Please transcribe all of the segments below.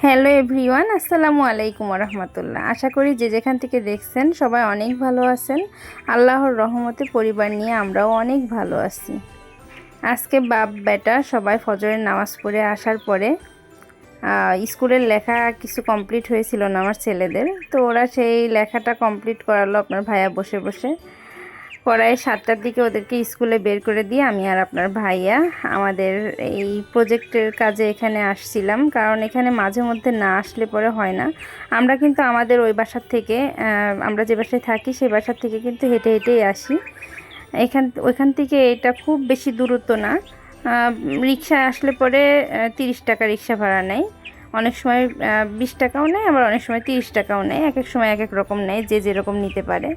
Hello everyone, আসসালামু আলাইকুম রহমতুল্লাহ। আশা করি যে যেখান থেকে দেখছেন সবাই অনেক ভালো আছেন। আল্লাহর রহমতে পরিবার নিয়ে আমরাও অনেক ভালো আছি। আজকে বাপ বেটা সবাই ফজরের নামাজ পড়ে আসার পরে স্কুলের লেখা কিছু কমপ্লিট হয়েছিল না আমার ছেলেদের, তো ওরা সেই লেখাটা কমপ্লিট করালো আপনার ভাইয়া বসে বসে। পড়ায় 7টার দিকে ওদেরকে স্কুলে বের করে দিয়ে আমি আর আপনার ভাইয়া আমাদের এই প্রজেক্টের কাজে এখানে আসছিলাম, কারণ এখানে মাঝে মধ্যে না আসলে পরে হয় না। আমরা কিন্তু আমাদের ওই বাসার থেকে আমরা যে বাসায় থাকি সেই বাসার থেকে কিন্তু হেঁটে হেঁটেই আসি। ওইখান থেকে এটা খুব বেশি দূরত্ব না। রিক্সা আসলে পরে 30 টাকা রিক্সা ভাড়া নেয়, অনেক সময় 20 টাকাও নেয়, আবার অনেক সময় 30 টাকাও নেয়। এক এক সময় এক এক রকম নেয়, যে যেরকম নিতে পারে।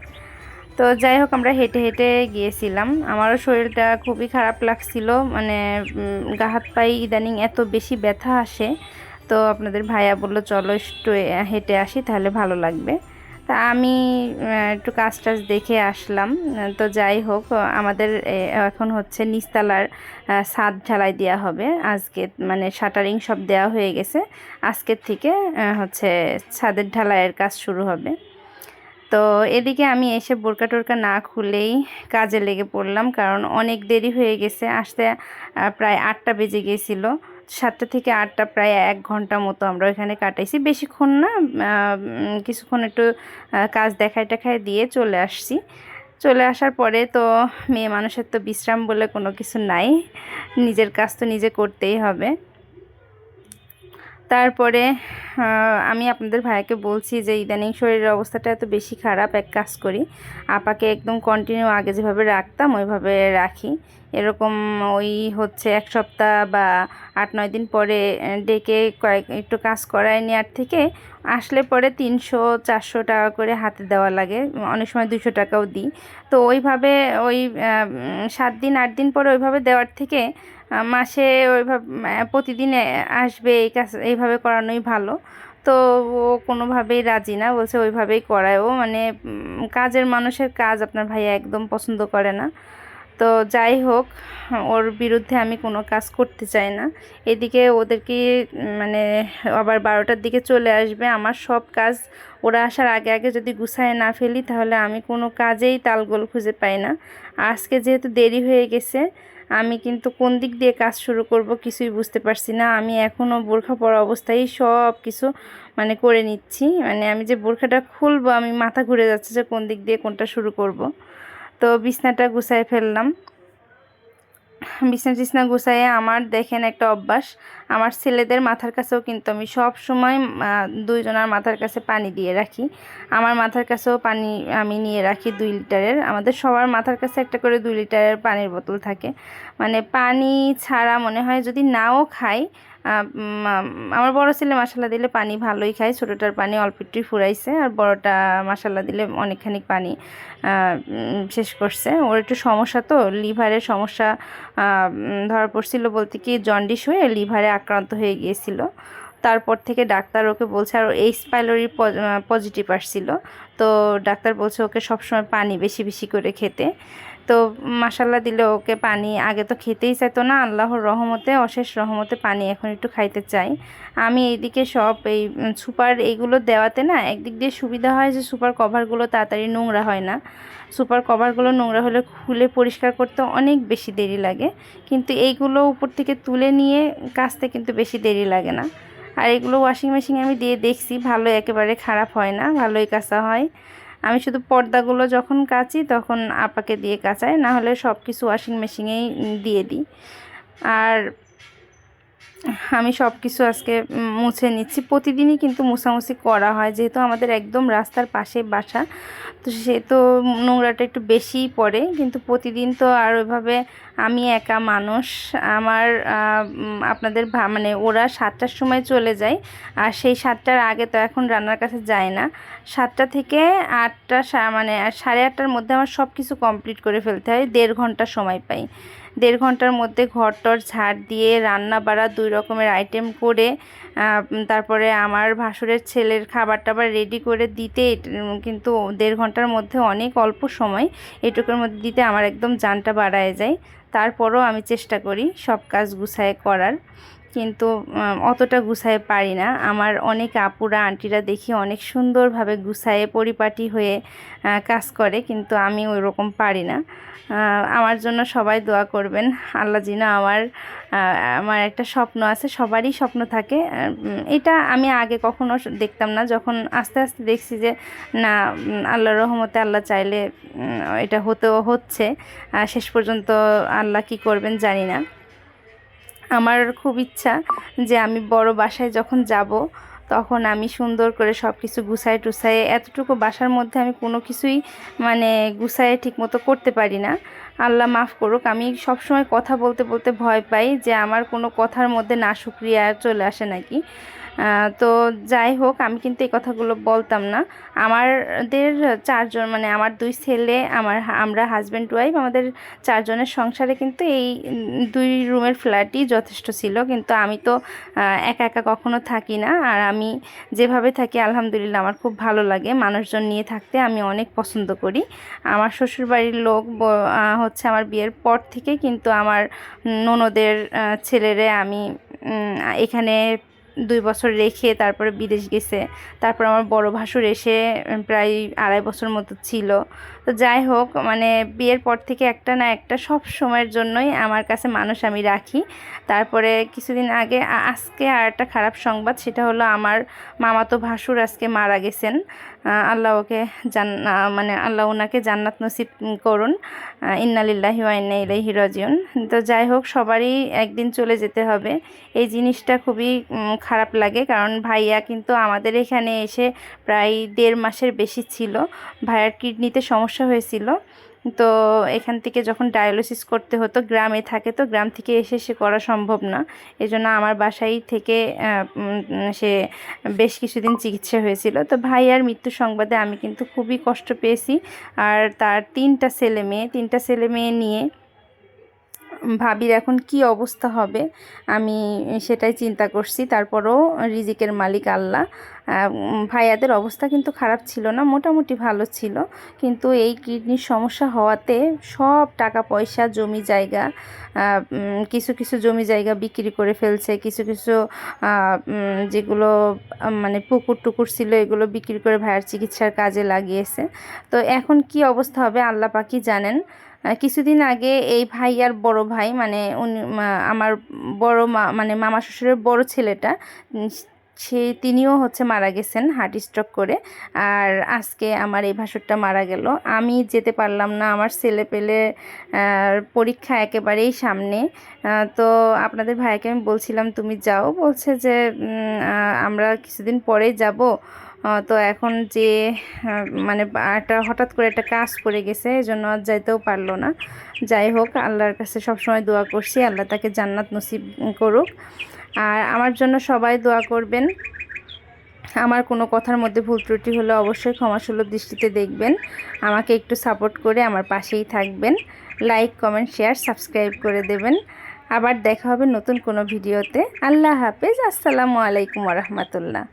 তো যাই হোক, আমরা হেঁটে হেঁটে গিয়েছিলাম। আমারও শরীরটা খুবই খারাপ লাগছিল, মানে গা হাত পায়ে ইদানিং এত বেশি ব্যথা আসে। তো আপনাদের ভাইয়া বললো চলো একটু হেঁটে আসি, তাহলে ভালো লাগবে। তা আমি একটু কাজ টাজ দেখে আসলাম। তো যাই হোক, আমাদের এখন হচ্ছে নিচতলার ছাদ ঢালাই দেওয়া হবে আজকে, মানে শাটারিং সব দেওয়া হয়ে গেছে। আজকের থেকে হচ্ছে ছাদের ঢালাইয়ের কাজ শুরু হবে। তো এদিকে আমি এসে বোরকা টোরকা না খুলেই কাজে লেগে পড়লাম, কারণ অনেক দেরি হয়ে গেছে আসতে। প্রায় 8টা বেজে গিয়েছিল। 7টা থেকে 8টা, প্রায় 1 ঘন্টা মতো আমরা ওইখানে কাটাইছি, বেশিক্ষণ না। কিছুক্ষণ একটু কাজ দেখায় টেখায় দিয়ে চলে আসছি। চলে আসার পরে তো মেয়ে মানুষের তো বিশ্রাম বলে কোনো কিছু নাই, নিজের কাজ তো নিজে করতেই হবে। তারপরে আমি আপনাদের ভাইয়াকে বলছি যে ইদানিং শরীরের অবস্থাটা এত বেশি খারাপ, এক কাজ করি, আপাকে একদম কন্টিনিউ আগে যেভাবে রাখতাম ওইভাবে রাখি। এরকম ওই হচ্ছে 1 সপ্তাহ বা 8-9 দিন পরে ডেকে একটু কাজ করায় নেওয়ার থেকে আসলে পরে 300-400 টাকা করে হাতে দেওয়া লাগে, অনেক সময় 200 টাকাও দিই। তো ওইভাবে ওই 7 দিন 8 দিন পরে ওইভাবে দেওয়ার থেকে মাসে ওইভাবে প্রতিদিন আসবে, এই কাজ এইভাবে করানোই ভালো। তো ও কোনোভাবেই রাজি না, বলছে ওইভাবেই করায়। ও মানে কাজের মানুষের কাজ আপনার ভাইয়া একদম পছন্দ করে না। তো যাই হোক, ওর বিরুদ্ধে আমি কোনো কাজ করতে চাই না। এদিকে ওদেরকে মানে আবার 12টার দিকে চলে আসবে, আমার সব কাজ ওরা আসার আগে আগে যদি গুছায় না ফেলি তাহলে আমি কোনো কাজেই তালগোল খুঁজে পাই না। আজকে যেহেতু দেরি হয়ে গেছে, আমি কিন্তু কোন দিক দিয়ে কাজ শুরু করব কিছুই বুঝতে পারছি না। আমি এখনও বোরখা পরা অবস্থায় সব কিছু মানে করে নিচ্ছি, মানে আমি যে বোরখাটা খুলবো আমি মাথা ঘুরে যাচ্ছে যে কোন দিক দিয়ে কোনটা শুরু করব। তো বিছনাটা গুছাই ফেললাম। বিছনা টিছনা গুছাইয়ে আমার দেখেন একটা অভ্যাস, আমার ছেলেদের মাথার কাছেও কিন্তু আমি সব সময় দুইজনের মাথার কাছে পানি দিয়ে রাখি। আমার মাথার কাছেও পানি আমি নিয়ে রাখি 2 লিটারের। আমাদের সবার মাথার কাছে একটা করে 2 লিটারের পানির বোতল থাকে। মানে পানি ছাড়া মনে হয় যদি নাও খাই। আমার বড় ছেলে মাসাল্লা দিলে পানি ভালোই খায়, ছোটোটার পানি অল্প একটুই ফুরাইছে, আর বড়টা মাসাল্লা দিলে অনেকখানি পানি শেষ করছে। ওর একটু সমস্যা, তো লিভারের সমস্যা ধরা পড়ছিল, বলতে কি জন্ডিস হয়ে লিভারে আক্রান্ত হয়ে গিয়েছিল। তারপর থেকে ডাক্তার ওকে বলছে, আর এইচ পাইলোরি পজিটিভ আসছিল। তো ডাক্তার বলছে ওকে সবসময় পানি বেশি বেশি করে খেতে। তো মাসাল্লাহ দিলে ওকে পানি আগে তো খেতেই চাইতো না, আল্লাহর রহমতে অশেষ রহমতে পানি এখন একটু খাইতে চাই। আমি এইদিকে সব এই সুপার এইগুলো দেওয়াতে না একদিক দিয়ে সুবিধা হয় যে সুপার কভারগুলো তাড়াতাড়ি নোংরা হয় না। সুপার কভারগুলো নোংরা হলে খুলে পরিষ্কার করতে অনেক বেশি দেরি লাগে, কিন্তু এইগুলো উপর থেকে তুলে নিয়ে কাচতে কিন্তু বেশি দেরি লাগে না। আর এগুলো ওয়াশিং মেশিনে আমি দিয়ে দেখছি, ভালো, একেবারে খারাপ হয় না, ভালোই কাচা হয়। আমি শুধু পর্দাগুলো যখন কাচি তখন আপাকে দিয়ে কাচাই, না হলে সব কিছু ওয়াশিং মেশিনেই দিয়ে দিই। আর আমি সব কিছু আজকে মুছে নিচ্ছি। প্রতিদিনই কিন্তু মুছামুছি করা হয়, যেহেতু আমাদের একদম রাস্তার পাশে বাসা, তো সে তো নোংরাটা একটু বেশিই পড়ে। কিন্তু প্রতিদিন তো আর ওইভাবে আমি একা মানুষ, আমার আপনাদের মানে ওরা 7টার সময় চলে যায়, আর সেই 7টার আগে তো এখন রান্নার কাছে যায় না। 7টা থেকে 8টা মানে 8:30টার মধ্যে আমার সব কিছু কমপ্লিট করে ফেলতে হয়, 1.5 ঘন্টা সময় পাই। 1.5 ঘন্টার মধ্যে ঘর টর ঝাড় দিয়ে রান্না বাড়া 2 রকমের আইটেম করে তারপরে আমার ভাসুরের ছেলের খাবার টাবার রেডি করে দিতে কিন্তু 1.5 ঘন্টার মধ্যে অনেক অল্প সময়, এটুকুর মধ্যে দিতে আমার একদম জানটা বাড়ায় যায়। তারপরও আমি চেষ্টা করি সব কাজ গুছায় করার। কিন্তু অতটা গুছায়ে পারি না। আমার অনেক আপুরা আন্টিরা দেখি অনেক সুন্দরভাবে গুছায়ে পরিপাটি হয়ে কাজ করে, কিন্তু আমি ওই রকম পারি না। আমার জন্য সবাই দোয়া করবেন, আল্লাহ যেন আমার একটা স্বপ্ন আছে, সবারই স্বপ্ন থাকে। এটা আমি আগে কখনো দেখতাম না, যখন আস্তে আস্তে দেখছি যে না, আল্লাহর রহমতে আল্লাহ চাইলে এটা হচ্ছে। শেষ পর্যন্ত আল্লাহ কি করবেন জানি না। আমার খুব ইচ্ছা যে আমি বড় বাসায় যখন যাব তখন আমি সুন্দর করে সব কিছু গুছায় টুছায়ে, এতটুকু বাসার মধ্যে আমি কোনো কিছুই মানে গুছায়ে ঠিকমতো করতে পারি না। আল্লাহ মাফ করুক। আমি সব সময় কথা বলতে বলতে ভয় পাই যে আমার কোনো কথার মধ্যে নাশুক্রিয়া চলে আসে নাকি। তো যাই হোক, আমি কিন্তু এই কথাগুলো বলতাম না। আমাদের 4 জন, মানে আমার 2 ছেলে, আমরা হাজব্যান্ড ওয়াইফ, আমাদের 4 জনের সংসারে কিন্তু এই 2 রুমের ফ্ল্যাটই যথেষ্ট ছিল। কিন্তু আমি তো একা একা কখনো থাকি না, আর আমি যেভাবে থাকি আলহামদুলিল্লাহ আমার খুব ভালো লাগে। মানুষজন নিয়ে থাকতে আমি অনেক পছন্দ করি। আমার শ্বশুরবাড়ির লোক হচ্ছে আমার বিয়ের পর থেকে কিন্তু আমার ননদের ছেলেরে আমি এখানে 2 বছর রেখে তারপরে বিদেশ গেছে। তারপর আমার বড় ভাসুর এসে প্রায় 2.5 বছর মতো ছিল। তো যাই হোক, মানে বিয়ের পর থেকে একটা না একটা সব সময়ের জন্যই আমার কাছে মানুষ আমি রাখি। তারপরে কিছুদিন আগে আজকে আর একটা খারাপ সংবাদ, সেটা হলো আমার মামাতো ভাসুর আজকে মারা গেছেন। আল্লাহ ওকে মানে আল্লাহ ওনাকে জান্নাত নসিব করুন। ইন্না লিল্লাহি ওয়া ইন্না ইলাইহি রাজিউন। তো যাই হোক, সবারই একদিন চলে যেতে হবে। এই জিনিসটা খুবই খারাপ লাগে, কারণ ভাইয়া কিন্তু আমাদের এখানে এসে প্রায় 1.5 মাসের বেশি ছিল। ভাইয়ার কিডনিতে সমস্যা হয়েছিল। তো এখান থেকে যখন ডায়ালিসিস করতে হতো, গ্রামে থাকে, তো গ্রাম থেকে এসে করা সম্ভব না। এজন্য আমার বাসায় থেকে সে বেশ কিছুদিন চিকিৎসা হয়েছিল। তো ভাইয়ার মৃত্যু সংবাদে আমি কিন্তু খুবই কষ্ট পেয়েছি। আর তার 3টা ছেলে মেয়ে নিয়ে ভাবির এখন কি অবস্থা হবে আমি সেটাই চিন্তা করছি। তারপরও রিজিকের মালিক আল্লাহ। ভাইয়াদের অবস্থা কিন্তু খারাপ ছিল না, মোটামুটি ভালো ছিল। কিন্তু এই কিডনির সমস্যা হওয়াতে সব টাকা পয়সা, জমি জায়গা, কিছু কিছু জমি জায়গা বিক্রি করে ফেলছে, কিছু কিছু যেগুলো মানে পুকুর টুকুর ছিল এগুলো বিক্রি করে ভাইয়ার চিকিৎসার কাজে লাগিয়েছে। তো এখন কি অবস্থা হবে আল্লাহ পাকই জানেন। কিছুদিন আগে এই ভাইয়ার বড় ভাই, মানে উনি আমার বড় মানে মামা শ্বশুরের বড় ছেলেটা, তিনিও হচ্ছে মারা গেছেন হার্ট স্ট্রোক করে। আর আজকে আমার এই ভাসুরটা মারা গেল। আমি যেতে পারলাম না, আমার ছেলে পেলে পরীক্ষা একেবারেই সামনে। তো আপনাদের ভাইকে আমি বলছিলাম তুমি যাও, বলছে যে আমরা কিছুদিন পরেই যাব। তো এখন যে মানে একটা হঠাৎ করে একটা কাজ পড়ে গেছে, এজন্য আর যাইতেও পারলো না। যাই হোক, আল্লাহর কাছে সবসময় দোয়া করছি আল্লাহ তাকে জান্নাত নসিব করুক। আর আমার জন্য সবাই দোয়া করবেন। আমার কোনো কথার মধ্যে ভুল ত্রুটি হলে অবশ্যই ক্ষমাসুলভ দৃষ্টিতে দেখবেন। আমাকে একটু সাপোর্ট করে আমার পাশেই থাকবেন। লাইক, কমেন্ট, শেয়ার, সাবস্ক্রাইব করে দেবেন। আবার দেখা হবে নতুন কোনো ভিডিওতে। আল্লাহ হাফেজ। আসসালামু আলাইকুম ওয়া রাহমাতুল্লাহ।